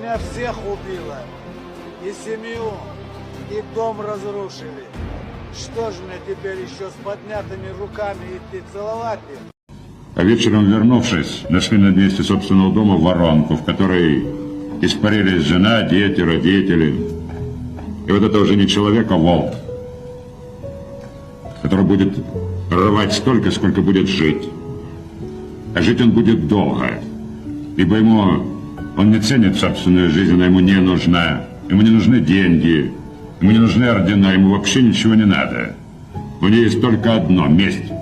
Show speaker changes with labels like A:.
A: меня всех убила. И семью, и дом разрушили. Что ж мне теперь еще с поднятыми руками идти целовать их?
B: А вечером, вернувшись, нашли на месте собственного дома воронку, в которой испарились жена, дети, родители. И вот это уже не человек, а волк, который будет рвать столько, сколько будет жить. А жить он будет долго, ибо он не ценит собственную жизнь, она ему не нужна. Ему не нужны деньги, ему не нужны ордена, ему вообще ничего не надо. У него есть только одно – месть.